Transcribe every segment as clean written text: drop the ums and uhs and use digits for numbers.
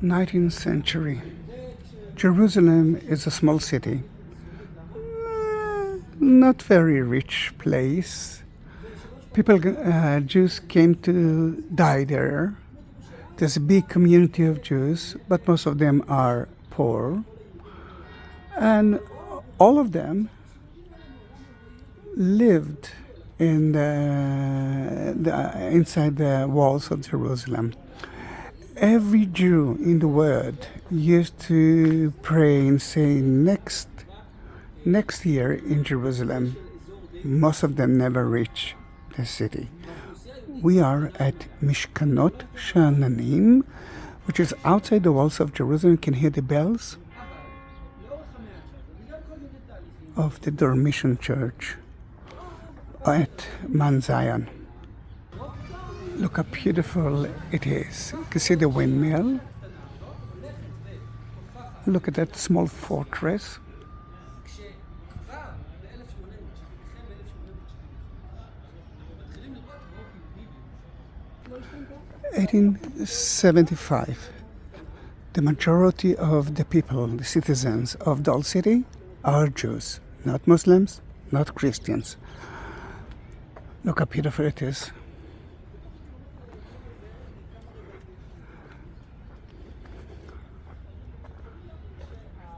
19th century. Jerusalem is a small city. Not very rich place. Jews came to die there. There's a big community of Jews, but most of them are poor. And all of them lived in inside the walls of Jerusalem. Every Jew in the world used to pray and say next year in Jerusalem. Most of them never reach the city. We are at Mishkenot Sha'ananim, which is outside the walls of Jerusalem. You can hear the bells of the Dormition Church at Mount Zion. Look how beautiful it is. You can see the windmill. Look at that small fortress. In 1875, the majority of the people, the citizens of the old city, are Jews, not Muslims, not Christians. Look how beautiful it is.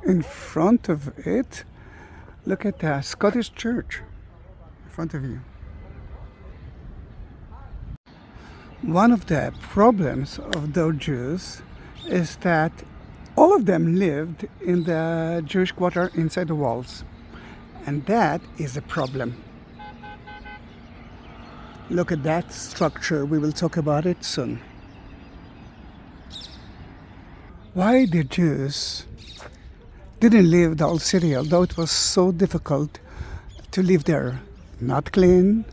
In front of it, look at the Scottish church in front of you. One of the problems of those Jews is that all of them lived in the Jewish quarter inside the walls. And that is a problem. Look at that structure. We will talk about it soon. Why the Jews didn't leave the old city, although it was so difficult to live there? Not clean,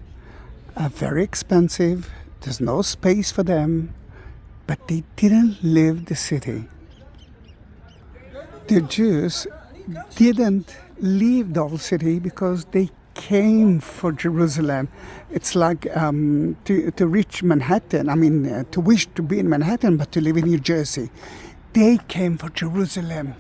very expensive. There's no space for them, but they didn't leave the city. The Jews didn't leave the old city because they came for Jerusalem. It's like to reach Manhattan, to wish to be in Manhattan, but to live in New Jersey. They came for Jerusalem.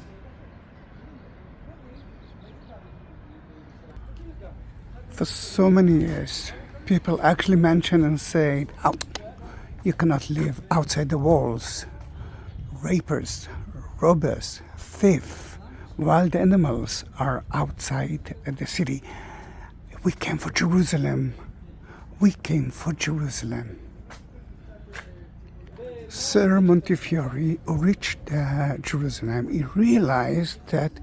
For so many years, people actually mention and say, oh, you cannot live outside the walls. Rapers, robbers, thieves, wild animals are outside the city. We came for Jerusalem. We came for Jerusalem. Sir Montefiore, who reached Jerusalem, he realized that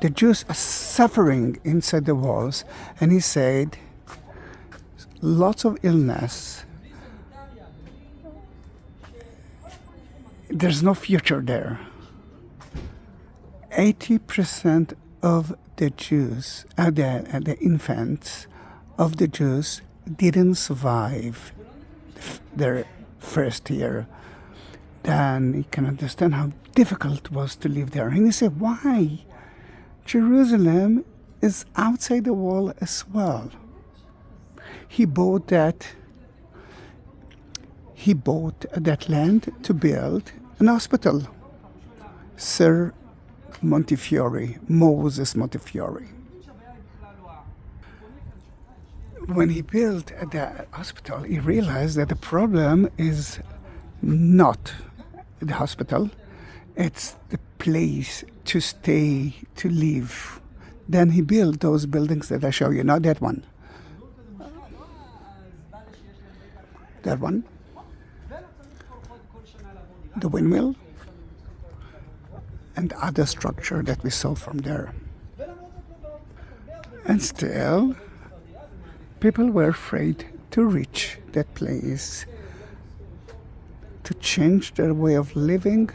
the Jews are suffering inside the walls, and he said, lots of illness. There's no future there. 80% of the Jews, the infants of the Jews didn't survive their first year. Then you can understand how difficult it was to live there. And he said, why? Jerusalem is outside the wall as well. He bought that land to build an hospital. Sir Montefiore, Moses Montefiore. When he built the hospital, he realized that the problem is not the hospital, it's the place to stay, to live. Then he built those buildings that I show you, not that one. That one, the windmill, and the other structure that we saw from there. And still, people were afraid to reach that place, to change their way of living.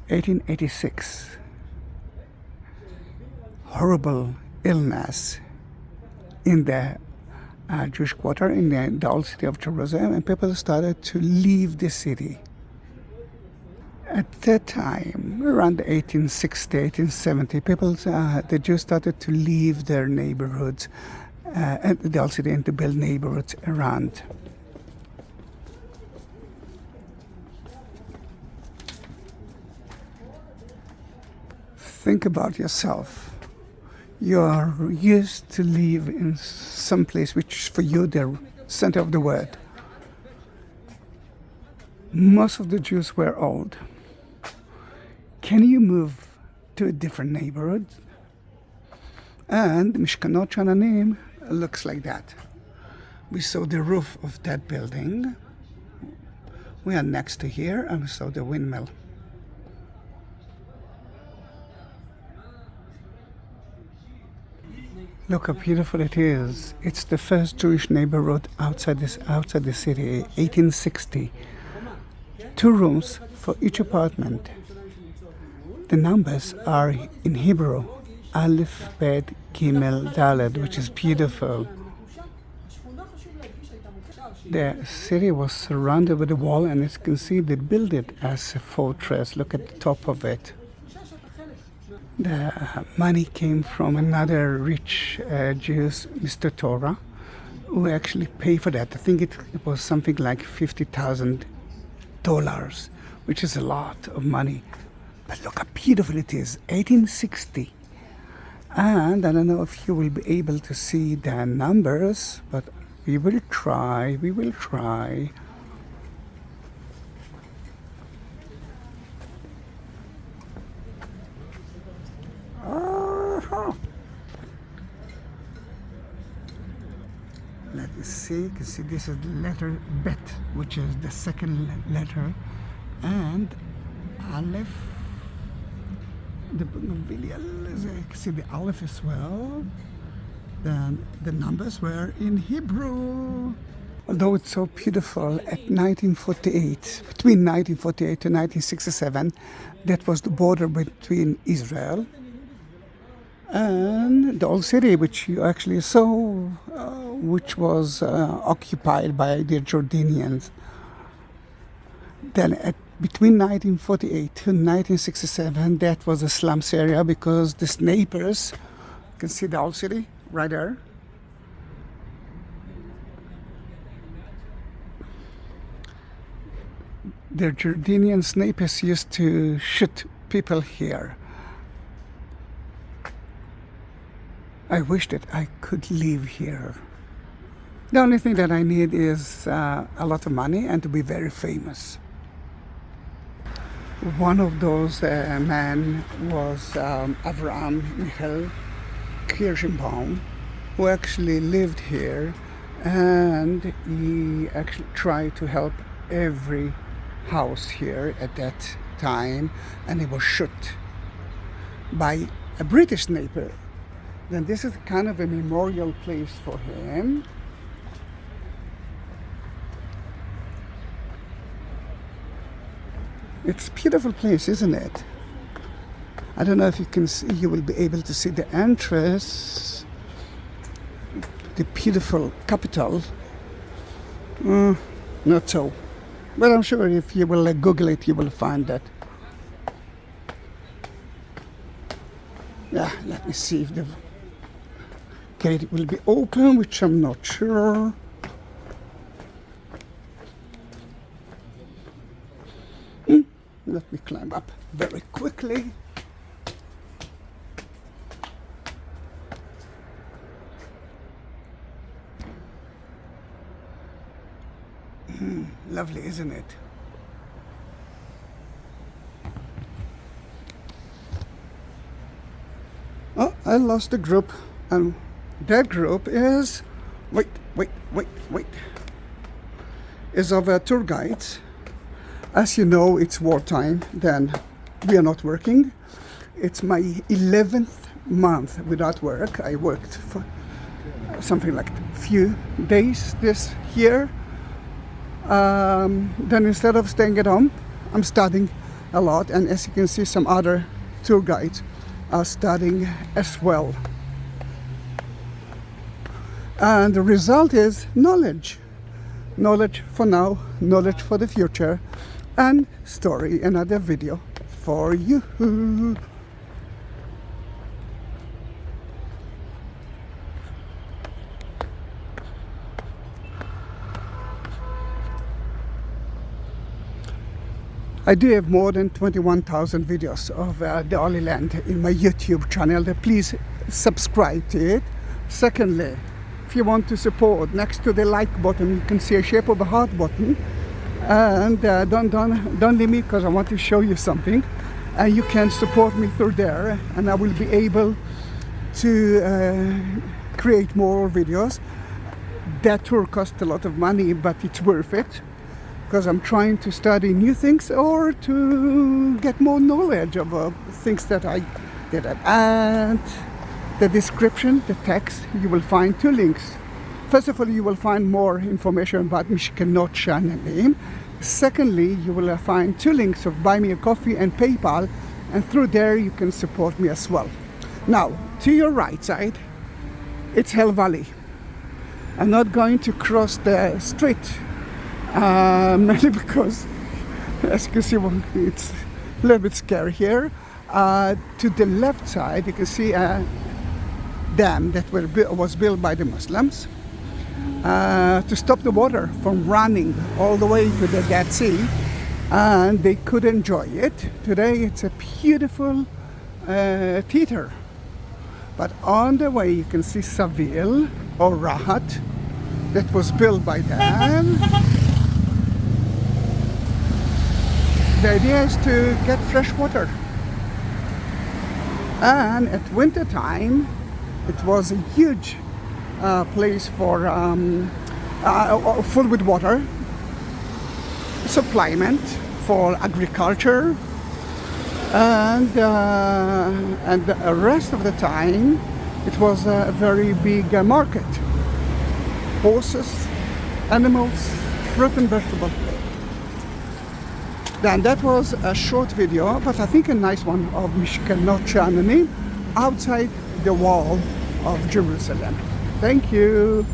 1886, horrible illness in the Jewish quarter in the old city of Jerusalem, and people started to leave the city. At that time, around 1860, 1870, the Jews started to leave their neighborhoods and the old city and to build neighborhoods around. Think about yourself. You are used to live in some place which for you the center of the world. Most of the Jews were old. Can you move to a different neighborhood? And Mishkenot Sha'ananim looks like that. We saw the roof of that building. We are next to here, and we saw the windmill. Look how beautiful it is. It's the first Jewish neighborhood outside the city, 1860. 2 rooms for each apartment. The numbers are in Hebrew, Aleph, Bet, Gimel, Dalet, which is beautiful. The city was surrounded with a wall, and as you can see, they built it as a fortress. Look at the top of it. The money came from another rich Jew, Mr. Torah, who actually paid for that. I think it was something like $50,000, which is a lot of money. But look how beautiful it is, 1860. And I don't know if you will be able to see the numbers, but we will try. Let me see. You can see this is the letter Bet, which is the second letter, and Aleph. The Bougainvillea, you can see the Aleph as well. Then the numbers were in Hebrew. Although it's so beautiful, at 1948, between 1948 to 1967, that was the border between Israel and the old city, which you actually saw, which was occupied by the Jordanians. Then between 1948 to 1967, that was a slums area because the snipers, you can see the old city right there. The Jordanian snipers used to shoot people here. I wish that I could live here. The only thing that I need is a lot of money and to be very famous. One of those men was Avraham Michael Kirschenbaum, who actually lived here, and he actually tried to help every house here at that time, and he was shot by a British sniper. Then this is kind of a memorial place for him. It's a beautiful place, isn't it? I don't know if you can see, you will be able to see the entrance, the beautiful capital. Not so. But I'm sure if you will Google it, you will find that. Yeah, let me see if the gate will be open, which I'm not sure. Let me climb up very quickly. Lovely, isn't it? Oh, I lost the group, and that group is, wait, is of tour guides. As you know, it's wartime, then we are not working. It's my 11th month without work. I worked for something like a few days this year. Then instead of staying at home, I'm studying a lot, and as you can see, some other tour guides are studying as well. And the result is knowledge. Knowledge for now, knowledge for the future, and story, another video for you. I do have more than 21,000 videos of the Holy Land in my YouTube channel. Please subscribe to it. Secondly, if you want to support, next to the like button you can see a shape of a heart button, and don't leave me, because I want to show you something, and you can support me through there, and I will be able to create more videos. That tour costs a lot of money, but it's worth it, because I'm trying to study new things or to get more knowledge of things that I did. And the description, the text, you will find 2 links. First of all, you will find more information about Mishkenot Sha'ananim. Secondly, you will find 2 links of Buy Me a Coffee and PayPal, and through there you can support me as well. Now, to your right side, it's Hell Valley. I'm not going to cross the street, mainly because, as you can see, it's a little bit scary here. To the left side, you can see a dam that was built by the Muslims to stop the water from running all the way to the Dead Sea, and they could enjoy it. Today it's a beautiful theater. But on the way you can see Savil or Rahat that was built by them. The idea is to get fresh water. And at winter time it was a huge place for full with water, supplement for agriculture, and the rest of the time it was a very big market. Horses, animals, fruit and vegetable. Then that was a short video, but I think a nice one, of Mishkenot Sha'ananim outside the wall of Jerusalem. Thank you.